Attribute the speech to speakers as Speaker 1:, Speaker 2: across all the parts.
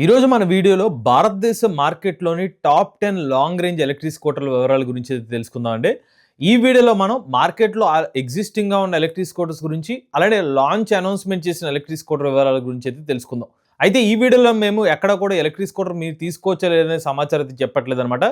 Speaker 1: ఈరోజు మన వీడియోలో భారతదేశ మార్కెట్‌లోని టాప్ 10 లాంగ్ రేంజ్ ఎలక్ట్రిక్ స్కూటర్ల వివరాల గురించి అయితే తెలుసుకుందాం అండి. ఈ వీడియోలో మనం మార్కెట్‌లో ఎగ్జిస్టింగ్‌గా ఉన్న ఎలక్ట్రిక్ స్కూటర్స్ గురించి, అలానే లాంచ్ అనౌన్స్‌మెంట్ చేసిన ఎలక్ట్రిక్ స్కూటర్ వివరాల గురించి అయితే తెలుసుకుందాం. అయితే ఈ వీడియోలో మేము ఎక్కడ కూడా ఎలక్ట్రిక్ స్కూటర్ మీరు తీసుకోవచ్చా లేదనే సమాచారం అయితే చెప్పట్లేదనమాట.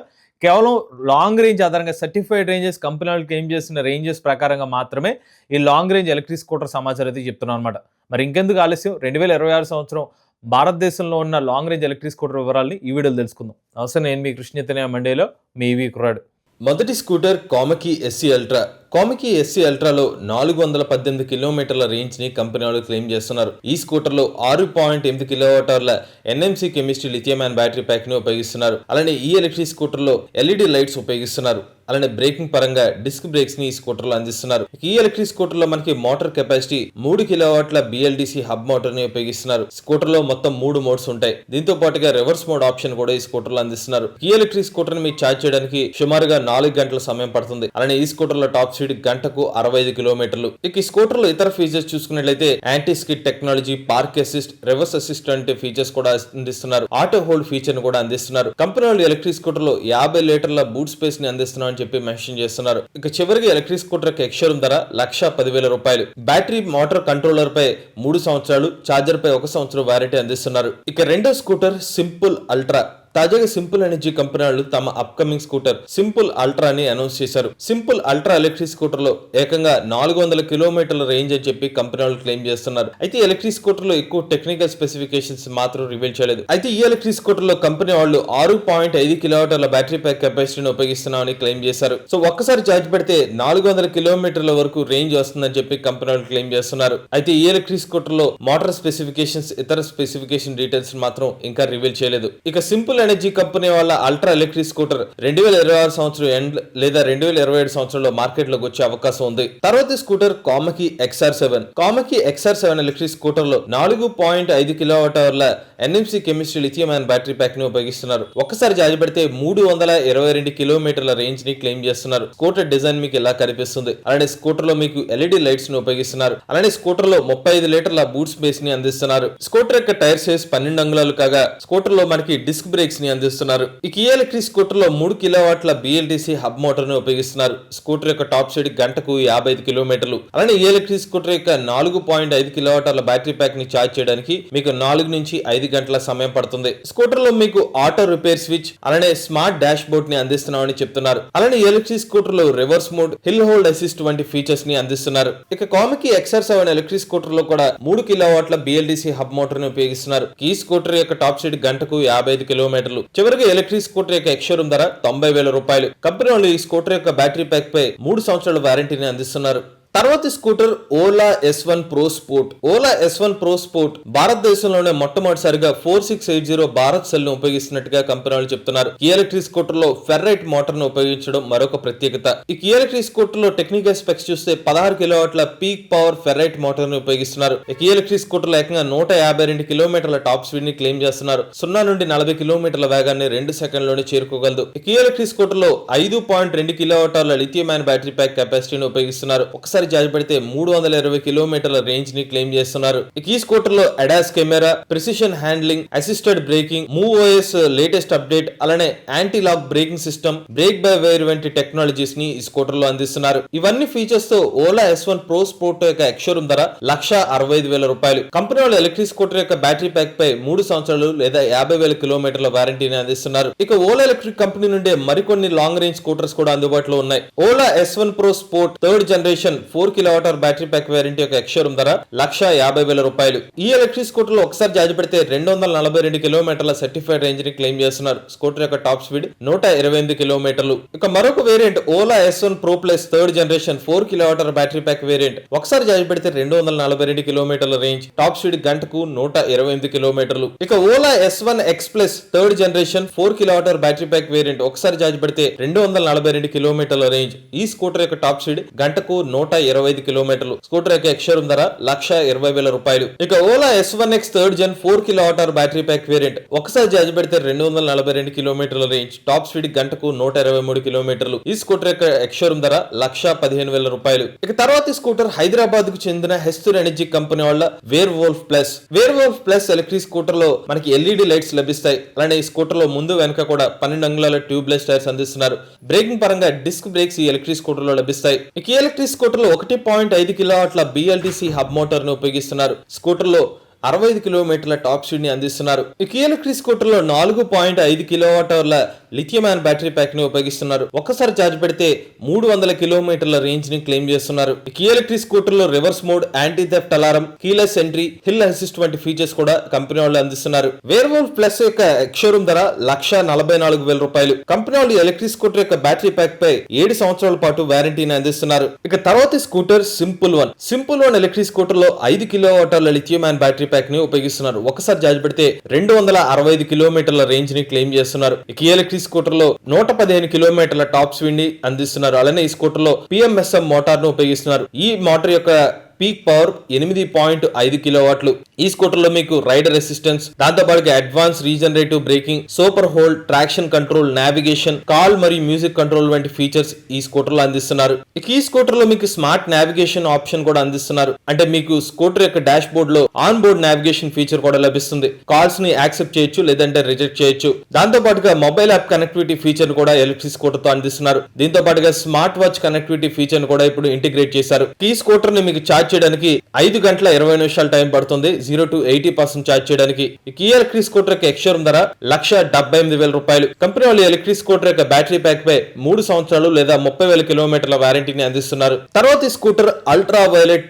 Speaker 1: కేవలం లాంగ్ రేంజ్ ఆధారంగా సర్టిఫైడ్ రేంజెస్ కంపెనీ వాళ్ళు క్లెయిమ్ చేసిన రేంజెస్ ప్రకారంగా మాత్రమే ఈ లాంగ్ రేంజ్ ఎలక్ట్రిక్ స్కూటర్ సమాచారం అయితే చెప్తున్నాం అనమాట. మరి ఇంకెందుకు ఆలస్యం 2026 సంవత్సరం భారతదేశంలో ఉన్న లాంగ్ రేంజ్ ఎలక్ట్రిక్ స్కూటర్ వివరాల్ని ఈ వీడియోలో తెలుసుకుందాం. నమస్తే, నేను మీ కృష్ణ చైతన్య మండేలో మీ ఈవీ కుర్రాడు.
Speaker 2: మొదటి scooter Kamaki SC ultra. Kamaki SC అల్ట్రాలో 418 కిలోమీటర్ల రేంజ్ని కంపెనీ వాళ్ళు క్లెయిమ్ చేస్తున్నారు. ఈ స్కూటర్లో 6.8 కిలోవాటర్ల NMC chemistry lithium ion battery ప్యాక్ని ఉపయోగిస్తున్నారు. అలానే ఈ ఎలక్ట్రిక్ స్కూటర్లో ఎల్ఈడి లైట్స్ ఉపయోగిస్తున్నారు. అలానే బ్రేకింగ్ పరంగా డిస్క్ బ్రేక్స్ ని ఈ స్కూటర్లో అందిస్తున్నారు. ఈ ఎలక్ట్రిక్ స్కూటర్లో మనకి మోటార్ కెపాసిటీ 3 కిలోవాట్ల బిఎల్డిసి హబ్ మోటార్ ని ఉపయోగిస్తున్నారు. స్కూటర్లో మొత్తం 3 మోడ్స్ ఉంటాయి. దీంతో పాటుగా రివర్స్ మోడ్ ఆప్షన్ కూడా ఈ స్కూటర్లో అందిస్తున్నారు. ఈ ఎలక్ట్రిక్ స్కూటర్ ని మీరు ఛార్జ్ చేయడానికి సుమారుగా 4 గంటల సమయం పడుతుంది. అలానే ఈ స్కూటర్లో టాప్ స్పీడ్ గంటకు 65 కిలోమీటర్లు. ఇక ఈ స్కూటర్లో ఇతర ఫీచర్స్ చూసుకున్నట్లయితే anti skid technology, park assist, reverse assist వంటి ఫీచర్స్ కూడా అందిస్తున్నారు. ఆటో హోల్డ్ ఫీచర్ ని కూడా అందిస్తున్నారు. కంపెనీ వాళ్ళు ఎలక్ట్రిక్ స్కూటర్లో 50 లీటర్ల బూట్ స్పేస్ ని అందిస్తున్నారు అని చెప్పి మెన్షన్ చేస్తున్నారు. ఇక చివరికి ఎలక్ట్రిక్ స్కూటర్ యొక్క ఎక్స్‌షోరూమ్ ధర ₹1,10,000. బ్యాటరీ, మోటార్ కంట్రోలర్ పై 3 సంవత్సరాలు, ఛార్జర్ పై 1 సంవత్సరం వారంటీ అందిస్తున్నారు. ఇక రెండో స్కూటర్ సింపుల్ అల్ట్రా. తాజాగా సింపుల్ ఎనర్జీ కంపెనీ వాళ్ళు తమ అప్కమింగ్ స్కూటర్ సింపుల్ అల్ట్రాని అనౌన్స్ చేశారు. సింపుల్ అల్ట్రా ఎలక్ట్రిక్ స్కూటర్ లో ఏకంగా 400 కిలోమీటర్ల రేంజ్ అని చెప్పి కంపెనీ వాళ్ళు క్లెయిమ్ చేస్తున్నారు. అయితే ఎలక్ట్రిక్ స్కూటర్ లో ఎక్కువ టెక్నికల్ స్పెసిఫికేషన్స్ మాత్రం రివీల్ చేయలేదు. అయితే ఈ ఎలక్ట్రిక్ స్కూటర్ లో కంపెనీ వాళ్ళు 6.5 కిలోవాటర్ల బ్యాటరీ ప్యాక్ కెపాసిటీని ఉపయోగిస్తున్నామని క్లెయిమ్ చేశారు. సో ఒక్కసారి ఛార్జ్ పెడితే 400 కిలోమీటర్ల వరకు రేంజ్ వస్తుందని చెప్పి కంపెనీ వాళ్ళు క్లెయిమ్ చేస్తున్నారు. అయితే ఈ ఎలక్ట్రిక్ స్కూటర్ లో మోటార్ స్పెసిఫికేషన్స్, ఇతర స్పెసిఫికేషన్ డీటెయిల్స్ మాత్రం ఇంకా రివీల్ చేయలేదు. ఇక సింపుల్ ఎనర్జీ కంపెనీ వాళ్ళ అల్ట్రా ఎలక్ట్రిక్ స్కూటర్ 2026 సంవత్సరం ఎండ్ లేదా 2027 సంవత్సరంలో మార్కెట్ లోకి వచ్చే అవకాశం ఉంది. తర్వాత scooter Kamaki XR7. Kamaki XR7 electric scooter లో 4.5 కిలోవాటర్ల NMC chemistry lithium ion battery pack ని ఉపయోగిస్తున్నారు. ఒక్కసారి ఛార్జ్ పెడితే 322 కిలోమీటర్ల రేంజ్ ని క్లెయిమ్ చేస్తున్నారు. స్కూటర్ డిజైన్ మీకు ఇలా కనిపిస్తుంది. అలానే స్కూటర్ లో మీకు ఎల్ఈడి లైట్స్ ని ఉపయోగిస్తున్నారు. అలానే స్కూటర్ లో 35 లీటర్ల బూట్ స్పేస్ ని అందిస్తున్నారు. స్కూటర్ యొక్క టైర్ సైజ్ 12 అంగుళాలు కాగా స్కూటర్ లో మనకి డిస్క్ బ్రేక్స్ ని అందిస్తున్నారు. ఇక ఈ ఎలక్ట్రిక్ స్కూటర్ లో 3 కిలోవాట్ల బిఎల్డిసి హబ్ మోటార్ ని ఉపయోగిస్తున్నారు. స్కూటర్ యొక్క టాప్ స్పీడ్ గంటకు 55 కిలోమీటర్లు. అలానే ఈ ఎలక్ట్రిక్ స్కూటర్ యొక్క 4.5 కిలోవాటర్ల బ్యాటరీ ప్యాక్ ని ఛార్జ్ చేయడానికి మీకు 4 నుంచి 5 గంటల సమయం పడుతుంది. స్కూటర్ లో మీకు ఆటో రిపేర్ స్విచ్, అలానే స్మార్ట్ డాష్ బోర్డ్ ని అందిస్తున్నామని చెప్తున్నారు. అలానే ఎలక్ట్రిక్ స్కూటర్ లో reverse mode, hill hold assist వంటి ఫీచర్స్ ని అందిస్తున్నారు. ఇక కామకి XR7 ఎలక్ట్రిక్ స్కూటర్ లో కూడా 3 కిలోవాట్ల బిఎల్డిసి హబ్ మోటార్ ని ఉపయోగిస్తున్నారు. ఈ స్కూటర్ యొక్క టాప్ స్పీడ్ గంటకు 55 కిలోమీటర్లు. చివరికి ఎలక్ట్రిక్ స్కూటర్ యొక్క ఎక్స్‌షోరూమ్ ధర ₹90,000. కంపెనీ వాళ్ళు ఈ స్కూటర్ యొక్క బ్యాటరీ ప్యాక్ పై 3 సంవత్సరాల వారంటీని అందిస్తున్నారు. తర్వాత scooter Ola S1 pro sport. Ola S1 pro sport భారతదేశంలోనే మొట్టమొదటిసారిగా 4680 భారత్ సెల్ ను ఉపయోగిస్తున్నట్టుగా కంపెనీ వాళ్ళు చెప్తున్నారు. ఈ ఎలక్ట్రిక్ స్కూటర్ లో ఫెర్రైట్ మోటార్ ను ఉపయోగించడం మరొక ప్రత్యేకత. ఈ ఎలక్ట్రిక్ స్కూటర్ లో టెక్నికల్ స్పెక్స్ చూస్తే 16 కిలోవాట్ల పీక్ పవర్ ఫెర్రైట్ మోటార్ ను ఉపయోగిస్తున్నారు. ఈ ఎలక్ట్రిక్ స్కూటర్ లో ఏకంగా 152 కిలోమీటర్ల టాప్ స్పీడ్ ని క్లెయిమ్ చేస్తున్నారు. 0 నుండి 40 కిలోమీటర్ల వేగాన్ని 2 సెకండ్లోనే చేరుకోగలదు. ఈ ఎలక్ట్రిక్ స్కూటర్ లో 5.2 కిలోవాటర్ల లిథియం అయాన్ బ్యాటరీ ప్యాక్ కెపాసిటీని ఉపయోగిస్తున్నారు. ఒకసారి ఛార్జ్ పెడితే 320 కిలోమీటర్ల రేంజ్ ని క్లెయిమ్ చేస్తున్నారు. ఈ స్కూటర్ లో ADAS camera, precision handling, assisted braking, move OS latest update, అలానే anti lock braking system, brake by wire వంటి టెక్నాలజీస్ ని ఈ స్కూటర్ లో అందిస్తున్నారు. ఇవన్నీ ఫీచర్స్ తో ఓలా S1 ప్రో స్పోర్ట్ యొక్క ఎక్స్‌షోరూమ్ ధర ₹1,65,000. కంపెనీ వాళ్ళు ఎలక్ట్రిక్ స్కూటర్ యొక్క బ్యాటరీ ప్యాక్ పై 3 సంవత్సరాలు లేదా 50,000 కిలోమీటర్ల వారంటీని అందిస్తున్నారు. ఇక ఓలా ఎలక్ట్రిక్ కంపెనీ నుండి మరికొన్ని లాంగ్ రేంజ్ స్కూటర్స్ కూడా అందుబాటులో ఉన్నాయి. Ola S1 pro sport 3rd generation 4 kilowatt battery pack variant యొక్క ఎక్స్‌షోరూమ్ ధర ₹1,50,000. ఈ ఎలక్ట్రిక్ స్కూటర్ లో ఒకసారి ఛార్జ్ పెడితే 242 కిలోమీటర్ల సర్టిఫైడ్ రేంజ్ ని క్లెయిమ్ చేస్తున్నారు. స్కూటర్ యొక్క టాప్ స్పీడ్ 128 కిలోమీటర్లు. ఇక మరొక variant Ola S1 pro plus 3rd generation 4 kilowatt battery pack variant. ఒకసారి ఛార్జ్ పెడితే 242 కిలోమీటర్ల రేంజ్, టాప్ స్పీడ్ గంటకు 128 కిలోమీటర్లు. ఇక Ola S1 X plus 3rd generation 4 kilowatt battery pack variant. ఒకసారి ఛార్జ్ పెడితే 242 కిలోమీటర్ల రేంజ్. ఈ స్కూటర్ యొక్క టాప్ స్పీడ్ గంటకు 1,25,000 కిలోమీటర్లు. స్కూటర్ యొక్క ఎక్స్షోరూమ్ ధర 1,20,000 రూపాయలు. ఇక Ola S1X third gen 4 kilowatt battery pack variant ఒకసారి ఛార్జ్ పెడితే 242 కిలోమీటర్ల రేంజ్, టాప్ స్పీడ్ గంటకు 123 కిలోమీటర్లు. ఈ స్కూటర్ యొక్క ఎక్స్షోరూమ్ ధర 1,15,000 రూపాయలు. ఇక తర్వాత స్కూటర్ హైదరాబాద్ కు చెందిన హెస్తూర్ ఎనర్జీ కంపెనీ వాళ్ళ werewolf plus electric scooter లో మనకి LED లైట్స్ లభిస్తాయి. అలానే ఈ స్కూటర్ లో ముందు వెనక కూడా 12 అంగుళాల ట్యూబ్లెస్ టైర్స్ అందిస్తున్నారు. బ్రేకింగ్ పరంగా డిస్క్ బ్రేక్స్ ఈ ఎలక్ట్రిక్ స్కూటర్ లో లభిస్తాయి. ఈ ఎలక్ట్రిక్ స్కూటర్ లో 1.5 కిలోవాట్ల BLDC హబ్ మోటార్ ను ఉపయోగిస్తున్నారు. స్కూటర్ లో 65 కిలోమీటర్ల టాప్ స్పీడ్ ని అందిస్తున్నారు. ఈ ఎలక్ట్రిక్ స్కూటర్ లో 4.5 కిలోవాట్ అవర్ల లిథియం అయాన్ బ్యాటరీ ప్యాక్ ని ఉపయోగిస్తున్నారు. ఒక్కసారి ఛార్జ్ పెడితే 300 కిలోమీటర్ల రేంజ్ ని క్లెయిమ్ చేస్తున్నారు. ఈ ఎలక్ట్రిక్ స్కూటర్ లో reverse mode, anti theft alarm, keyless entry, hill assist వంటి ఫీచర్స్ కూడా కంపెనీ వాళ్ళు అందిస్తున్నారు. వేర్వోల్ఫ్ ప్లస్ యొక్క ఎక్స్షోరూమ్ ధర 1,44,000 రూపాయలు. కంపెనీ వాళ్ళు ఎలక్ట్రిక్ స్కూటర్ యొక్క బ్యాటరీ ప్యాక్ పై 7 సంవత్సరాల పాటు వారంటీని అందిస్తున్నారు. ఇక తర్వాత scooter simple one electric scooter లో 5 కిలోవాట్ అవర్ల లిథియం అయాన్ బ్యాటరీ ప్యాక్ ని ఉపయోగిస్తున్నారు. ఒకసారి ఛార్జ్ పెడితే 265 కిలోమీటర్ల రేంజ్ ని క్లెయిమ్ చేస్తున్నారు. ఈ ఎలక్ట్రిక్ స్కూటర్ లో 115 కిలోమీటర్ల టాప్ స్పీడ్ ని అందిస్తున్నారు. అలానే ఈ స్కూటర్ లో PMSM మోటార్ ను ఉపయోగిస్తున్నారు. ఈ మోటార్ యొక్క పీక్ పవర్ 8.5 కిలోవాట్లు. ఈ స్కూటర్ లో మీకు రైడర్ అసిస్టెన్స్, దాంతో పాటు advance regenerative braking, super hold, traction control, navigation, call మరియు మ్యూజిక్ కంట్రోల్ వంటి ఫీచర్స్ ఈ స్కూటర్ లో అందిస్తున్నారు. ఈ స్కూటర్ లో మీకు స్మార్ట్ నావిగేషన్ ఆప్షన్ కూడా అందిస్తున్నారు. అంటే మీకు స్కూటర్ యొక్క డాష్ బోర్డ్ లో ఆన్ బోర్డ్ నావిగేషన్ ఫీచర్ కూడా లభిస్తుంది. కాల్స్ ని యాక్సెప్ట్ చేయొచ్చు, లేదంటే రిజెక్ట్ చేయొచ్చు. దాంతో పాటుగా మొబైల్ యాప్ కనెక్టివిటీ ఫీచర్ కూడా ఎలక్ట్రిక్ స్కూటర్ తో అందిస్తున్నారు. దీంతో పాటుగా స్మార్ట్ వాచ్ కనెక్టివిటీ ఫీచర్ కూడా ఇప్పుడు ఇంటిగ్రేట్ చేశారు. ఈ స్కూటర్ ని మీకు ఛార్జ్ చేయడానికి 5 గంటల 20 నిమిషాల టైం పడుతుంది 0 to 80% ఛార్జ్ చేయడానికి. ఈ ఎలక్ట్రిక్ స్కూటర్ యొక్క ఎక్స్షోరూమ్ ధర 1,78,000 రూపాయలు. కంపెనీ వాళ్ళు ఎలక్ట్రిక్ స్కూటర్ యొక్క బ్యాటరీ ప్యాక్ పై 3 సంవత్సరాలు లేదా 30,000 కిలోమీటర్ల వారంటీని అందిస్తున్నారు. తర్వాత ఈ scooter ultra violet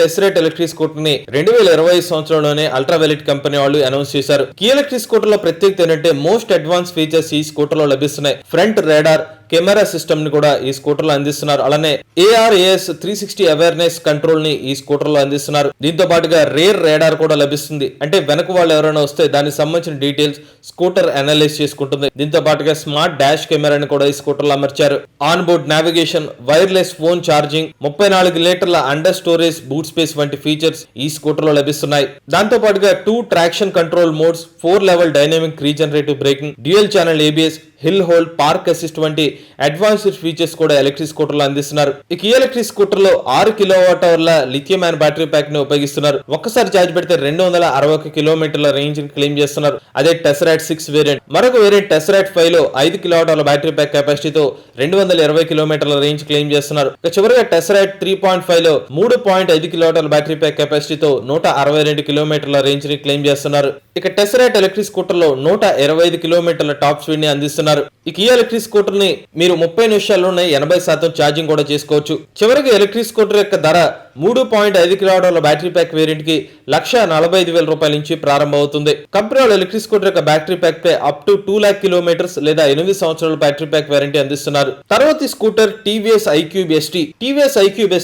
Speaker 2: tesseract electric scooter ని 2020 సంవత్సరంలోనే అల్ట్రా వైలెట్ కంపెనీ వాళ్ళు అనౌన్స్ చేశారు. ఈ ఎలక్ట్రిక్ స్కూటర్ లో ప్రత్యేకత ఏంటంటే మోస్ట్ అడ్వాన్స్ ఫీచర్స్ ఈ స్కూటర్ లో లభిస్తున్నాయి. ఫ్రంట్ రాడార్, కెమెరా సిస్టమ్ ని కూడా ఈ స్కూటర్ లో అందిస్తున్నారు. అలానే ARAS 360 అవేర్నెస్ కంట్రోల్ ని ఈ స్కూటర్ లో అందిస్తున్నారు. దీంతో పాటుగా రేర్ రాడార్ కూడా లభిస్తుంది. అంటే వెనక వాళ్ళు ఎవరైనా వస్తే దానికి సంబంధించిన డీటెయిల్స్ స్కూటర్ అనలైజ్ చేసుకుంటుంది. దీంతో పాటుగా స్మార్ట్ డాష్ కెమెరాని కూడా ఈ స్కూటర్ లో అమర్చారు. Onboard navigation, wireless phone charging, 34 లీటర్ల అండర్ స్టోరేజ్ బూట్ స్పేస్ వంటి ఫీచర్స్ ఈ స్కూటర్ లో లభిస్తున్నాయి. దాంతో పాటుగా 2 traction control modes, 4 level dynamic regenerative braking, dual channel ABS, hill hold, park assist వంటి అడ్వాన్స్డ్ ఫీచర్స్ కూడా ఎలక్ట్రిక్ స్కూటర్ లో అందిస్తున్నారు. ఈ ఎలక్ట్రిక్ స్కూటర్ లో 6 కిలోవాట్ అవర్ల లిథియం అయాన్ బ్యాటరీ ప్యాక్ ని ఉపయోగిస్తున్నారు. ఒక్కసారి ఛార్జ్ పెడితే 261 కిలోమీటర్ల రేంజ్ ని క్లెయిమ్ చేస్తున్నారు. అదే టెస్రాట్ 6 వేరియంట్. మరొక వేరియంట్ టెస్రాట్ 5 లో 5 కిలోవాట్ అవర్ల బ్యాటరీ ప్యాక్ కెపాసిటీతో 220 కిలోమీటర్ల రేంజ్ క్లెయిమ్ చేస్తున్నారు. చివరిగా టెస్రాట్ 3.5 లో 3.5 కిలోవాట్ అవర్ల బ్యాటరీ ప్యాక్ కెపాసిటీతో 162 కిలోమీటర్ల రేంజ్ ని క్లెయిమ్ చేస్తున్నారు. ఇక టెస్రాట్ ఎలక్ట్రిక్ స్కూటర్ లో 125 కిలోమీటర్ల టాప్ స్పీడ్ ని అందిస్తున్నారు. ఈ ఎలక్ట్రిక్ స్కూటర్ ని మీరు 30 నిమిషాల్లోనే 80% ఛార్జింగ్ కూడా చేసుకోవచ్చు. చివరికి ఎలక్ట్రిక్ స్కూటర్ యొక్క ధర 3.5 కిలోవాట్ల బ్యాటరీ ప్యాక్ వేరియంట్ కి 1,45,000 రూపాయల నుంచి ప్రారంభం అవుతుంది. కంపెనీ వాళ్ళు ఎలక్ట్రిక్ స్కూటర్ యొక్క బ్యాటరీ ప్యాక్ పై అప్ టు 2 lakh కిలోమీటర్స్ లేదా 8 సంవత్సరాల బ్యాటరీ ప్యాక్ వారంటీ అందిస్తున్నారు. తర్వాత scooter TVS iQube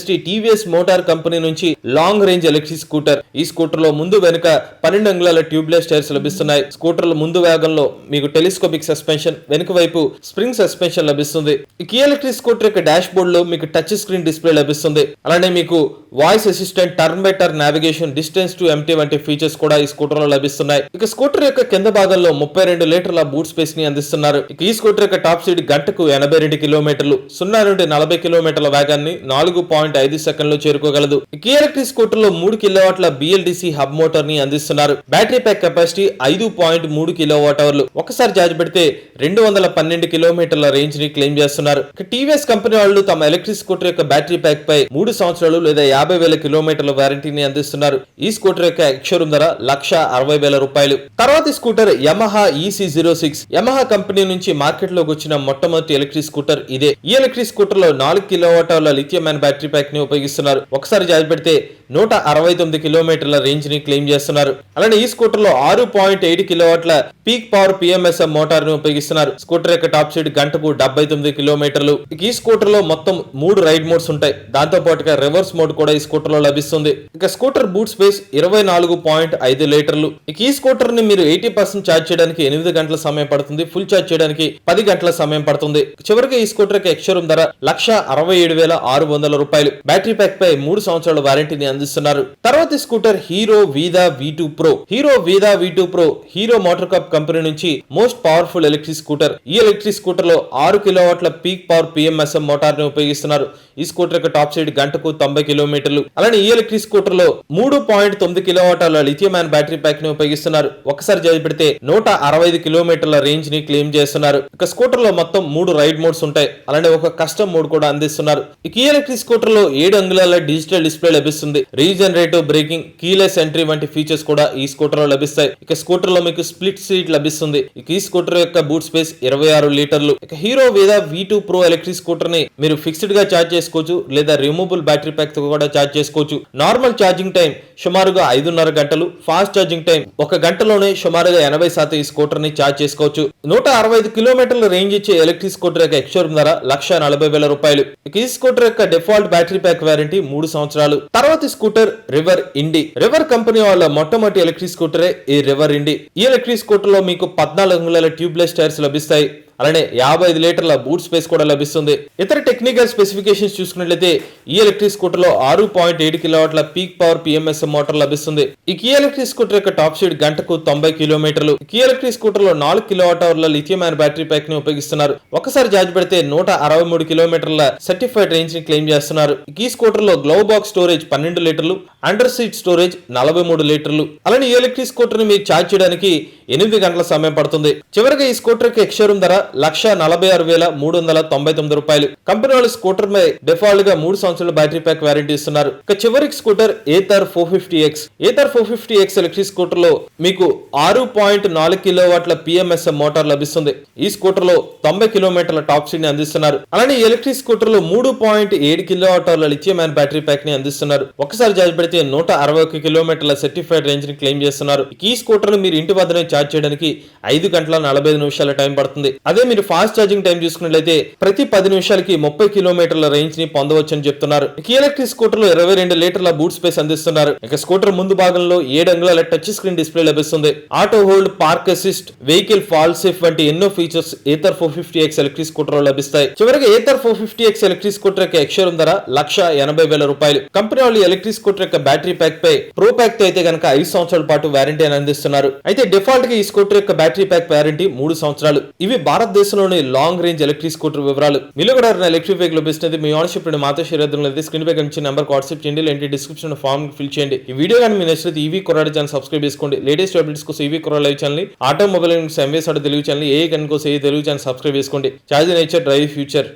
Speaker 2: ST. TVS motor company నుంచి లాంగ్ రేంజ్ ఎలక్ట్రిక్ స్కూటర్. ఈ స్కూటర్ లో ముందు వెనుక 12 అంగుళాల ట్యూబ్లెస్ టైర్స్ లభిస్తున్నాయి. స్కూటర్ లో ముందు భాగంలో మీకు టెలిస్కోపిక్ సస్పెన్షన్, వెనుక వైపు స్ప్రింగ్ సస్పెన్షన్ లభిస్తుంది. ఈ ఎలక్ట్రిక్ స్కూటర్ యొక్క డాష్ బోర్డ్ లో మీకు టచ్ స్క్రీన్ డిస్ప్లే లభిస్తుంది. అలానే మీకు voice assistant, turn by turn navigation, distance to empty వంటి ఫీచర్స్ కూడా ఈ స్కూటర్ లో లభిస్తున్నాయి. ఇక స్కూటర్ యొక్క కింద భాగంలో 32 లీటర్ల బూట్ స్పేస్ ని అందిస్తున్నారు. ఈ స్కూటర్ యొక్క టాప్ స్పీడ్ గంటకు 82 కిలోమీటర్లు, 0 నుండి 40 కిలోమీటర్ల వేగాన్ని 4.5 సెకండ్లో చేరుకోగలదు. ఈ ఎలక్ట్రిక్ స్కూటర్ లో 3 కిలోవాట్ల BLDC హబ్ మోటార్ ని అందిస్తున్నారు. బ్యాటరీ ప్యాక్ కెపాసిటీ 5.3 కిలోవాట్ అవర్లు. ఒకసారి ఛార్జ్ పెడితే 212 కిలోమీటర్ల రేంజ్ ని క్లెయిమ్ చేస్తున్నారు. TVS కంపెనీ వాళ్ళు తమ ఎలక్ట్రిక్ స్కూటర్ యొక్క బ్యాటరీ ప్యాక్ పై 3 సంవత్సరాలు లేదా 50,000 కిలోమీటర్ల వారంటీని అందిస్తున్నారు. ఈ స్కూటర్ యొక్క ఎక్స్షోరూమ్ ధర 1,60,000 రూపాయలు. తర్వాత scooter Yamaha EC06. Yamaha company నుంచి మార్కెట్ లోకి వచ్చిన మొట్టమొదటి ఎలక్ట్రిక్ స్కూటర్ ఇదే. ఈ ఎలక్ట్రిక్ స్కూటర్ లో 4 కిలోవాట్ అవర్ల లిథియం అయాన్ బ్యాటరీ ప్యాక్ ని ఉపయోగిస్తున్నారు. ఒకసారి ఛార్జ్ పెడితే 169 కిలోమీటర్ల రేంజ్ ని క్లెయిమ్ చేస్తున్నారు. అలానే ఈ స్కూటర్ లో 6.8 కిలోవాట్ల పీక్ పవర్ పిఎంఎస్ఎం మోటార్ ను ఉపయోగిస్తున్నారు. స్కూటర్ యొక్క టాప్ స్పీడ్ గంటకు 79 కిలోమీటర్లు. ఈ స్కూటర్ లో మొత్తం 3 రైడ్ మోడ్స్ ఉంటాయి. దాంతో పాటుగా రివర్స్ మోడ్ కూడా ఈ స్కూటర్ లో లభిస్తుంది. ఇక స్కూటర్ బూట్ స్పేస్ 24.5 లీటర్లు. ఇక ఈ స్కూటర్ ని మీరు 80% ఛార్జ్ చేయడానికి 8 గంటల సమయం పడుతుంది. ఫుల్ ఛార్జ్ చేయడానికి 10 గంటల సమయం పడుతుంది. చివరికి ఈ స్కూటర్ యొక్క ఎక్స్‌షోరూమ్ ధర 1,67,600 రూపాయలు. బ్యాటరీ ప్యాక్ పై 3 సంవత్సరాల వారంటీని అందిస్తున్నారు. తర్వాత scooter Hero Vida V2 Pro. Hero Vida V2 Pro Hero MotoCorp company నుంచి మోస్ట్ పవర్ఫుల్ ఎలక్ట్రిక్ స్కూటర్. ఈ ఎలక్ట్రిక్ స్కూటర్ లో 6 కిలోవాట్ల పీక్ పవర్ పిఎంఎస్ఎం మోటార్ ని ఉపయోగిస్తున్నారు. ఈ స్కూటర్ యొక్క టాప్ స్పీడ్ గంటకు 90 కిలోమీటర్లు. అలానే ఈ ఎలక్ట్రిక్ స్కూటర్ లో 3.9 కిలోవాట్ల లిథియం అయాన్ బ్యాటరీ ప్యాక్ ని ఉపయోగిస్తున్నారు. ఒకసారి ఛార్జ్ పెడితే 165 కిలోమీటర్ల రేంజ్ ని క్లెయిమ్ చేస్తున్నారు. ఇక స్కూటర్ లో మొత్తం 3 రైడ్ మోడ్స్ ఉంటాయి. అలానే ఒక కస్టమ్ మోడ్ కూడా అందిస్తున్నారు. ఇక ఈ ఎలక్ట్రిక్ స్కూటర్ లో 7 అంగుళాల డిజిటల్ డిస్ప్లే లభిస్తుంది. రీజనరేటివ్ బ్రేకింగ్, కీలెస్ ఎంట్రీ వంటి ఫీచర్స్ కూడా ఈ స్కూటర్ లో లభిస్తాయి. ఇక స్కూటర్ లో మీకు స్ప్లిట్ సీట్ లభిస్తుంది. ఇక ఈ స్కూటర్ యొక్క బూట్ స్పేస్ 26 లీటర్లు. ఇక Hero Vida V2 Pro electric scooter ని మీరు ఫిక్స్డ్ గా ఛార్జ్ చేసుకోవచ్చు, లేదా రిమూవబుల్ బ్యాటరీ ప్యాక్ తో కూడా ఛార్జ్ చేసుకోవచ్చు. నార్మల్ ఛార్జింగ్ టైం సుమారుగా 5.5 గంటలు, ఫాస్ట్ ఛార్జింగ్ టైం 1 గంటలోనే సుమారుగా 80% ఈ స్కూటర్ ని ఛార్జ్ చేసుకోవచ్చు. 165 కిలోమీటర్ల రేంజ్ ఇచ్చే ఎలక్ట్రిక్ స్కూటర్ యొక్క ఎక్స్‌షోరూమ్ ధర 1,40,000 రూపాయలు. ఇక ఈ స్కూటర్ యొక్క డిఫాల్ట్ బ్యాటరీ ప్యాక్ వారంటీ 3 సంవత్సరాలు. తర్వాత స్కూటర్ రివర్ ఇండి. రివర్ కంపెనీ వాళ్ళ మొట్టమొదటి ఎలక్ట్రిక్ స్కూటరే ఈ రివర్ ఇండి. ఈ ఎలక్ట్రిక్ స్కూటర్ లో మీకు 14 అంగుళాల ట్యూబ్లెస్ టైర్స్ లభిస్తాయి. అలానే 55 లీటర్ల బూట్ స్పేస్ కూడా లభిస్తుంది. ఇతర టెక్నికల్ స్పెసిఫికేషన్స్ చూసుకున్నట్లయితే ఈ ఎలక్ట్రిక్ స్కూటర్ లో 6.7 కిలోవాట్ల పీక్ పవర్ పిఎంఎస్ఎం మోటార్ లభిస్తుంది. ఈ ఎలక్ట్రిక్ స్కూటర్ యొక్క టాప్ స్పీడ్ గంటకు 90 కిలోమీటర్లు. ఈ ఎలక్ట్రిక్ స్కూటర్ లో 4 కిలోవాట్ అవర్ల లిథియం అయాన్ బ్యాటరీ ప్యాక్ ని ఉపయోగిస్తున్నారు. ఒకసారి ఛార్జ్ పెడితే 163 కిలోమీటర్ల సర్టిఫైడ్ రేంజ్ ని క్లెయిమ్ చేస్తున్నారు. ఈ స్కూటర్ లో గ్లౌ బాక్స్ స్టోరేజ్ 12 లీటర్లు, అండర్ సీట్ స్టోరేజ్ 43 లీటర్లు. అలానే ఈ ఎలక్ట్రిక్ స్కూటర్ ని మీరు ఛార్జ్ చేయడానికి 8 గంటల సమయం పడుతుంది. చివరిగా ఈ స్కూటర్ యొక్క ఎక్స్‌షోరూమ్ ధర 1,46,399 రూపాయలు. కంపెనీ వాళ్ళు స్కూటర్ మీద డిఫాల్ట్ గా 3 సంవత్సరాల బ్యాటరీ ప్యాక్ వారంటీ ఇస్తున్నారు. ఇక చివరికి scooter Ather 450X. Ather 450X electric scooter లో మీకు 6.4 కిలోవాట్ల పిఎంఎస్ఎం మోటార్ లభిస్తుంది. ఈ స్కూటర్ లో 90 కిలోమీటర్ల టాప్ స్పీడ్ ని అందిస్తున్నారు. అలానే ఈ ఎలక్ట్రిక్ స్కూటర్ లో 3.7 కిలోవాట్ అవర్ల లిథియం అయాన్ బ్యాటరీ ప్యాక్ ని అందిస్తున్నారు. ఒకసారి ఛార్జ్ పెడితే 161 కిలోమీటర్ల సర్టిఫైడ్ రేంజ్ ని క్లెయిమ్ చేస్తున్నారు. ఈ స్కూటర్ ని మీరు ఇంటి వద్దనే ఛార్జ్ చేయడానికి 5 గంటల 45 నిమిషాల టైం పడుతుంది. అదే మీరు ఫాస్ట్ ఛార్జింగ్ టైం చూసుకున్నట్లయితే ప్రతి 10 నిమిషాలకి 30 కిలోమీటర్ల రేంజ్ ని పొందవచ్చని చెప్తున్నారు. ఈ ఎలక్ట్రిక్ స్కూటర్ లో 22 లీటర్ల బూట్ స్పేస్ అందిస్తున్నారు. ఇక స్కూటర్ ముందు భాగంలో 7 అంగుళాల టచ్ స్క్రీన్ డిస్ప్లే లభిస్తుంది. Auto hold, park assist, vehicle fall safe వంటి ఎన్నో features Ather 450X electric scooter లో లభిస్తాయి. చివరిగా ఏథర్ 450X ఎలక్ట్రిక్ స్కూటర్ యొక్క ఎక్స్‌షోరూమ్ ధర 1,80,000 రూపాయలు. కంపెనీ వాళ్ళు ఎలక్ట్రిక్ స్కూటర్ యొక్క బ్యాటరీ ప్యాక్ పై ప్రో ప్యాక్ తో అయితే కనుక 5 సంవత్సరాల పాటు వారంటీ అని అందిస్తున్నారు. అయితే డిఫాల్ట్ గా ఈ స్కూటర్ యొక్క బ్యాటరీ ప్యాక్ వారంటీ 3 సంవత్సరాలు. ఇవి భారతదేశంలోని లాంగ్ రేంజ్ ఎలక్ట్రిక్ స్కూటర్ వివరాలు. మీలో కూడా ఎలక్ట్రిక్ వెహికల్ లభిస్తుంది. మీ ఆనర్షిప్ మాతో షేర్ చేద్దాం. స్క్రీన్ పై కనిపించే నెంబర్ వాట్సాప్ చేయండి, లేదంటే డిస్క్రిప్షన్ ఫామ్ ఫిల్ చేయండి. ఈ వీడియో కానీ మీ నచ్చితే ఈవీ కొరాడు ఛానల్ సబ్స్క్రైబ్ చేసుకోండి. లేటెస్ట్ అప్డేట్స్ కోసం ఈవీ కొరాడు లైవ్ ఛానల్, ఆటోమొబైల్ ఎంవేస్ తెలుగు ఛానల్, ఏ కనుకోసం తెలుగు ఛానల్ సబ్స్క్రైబ్ చేసుకోండి. Charge nature drive future.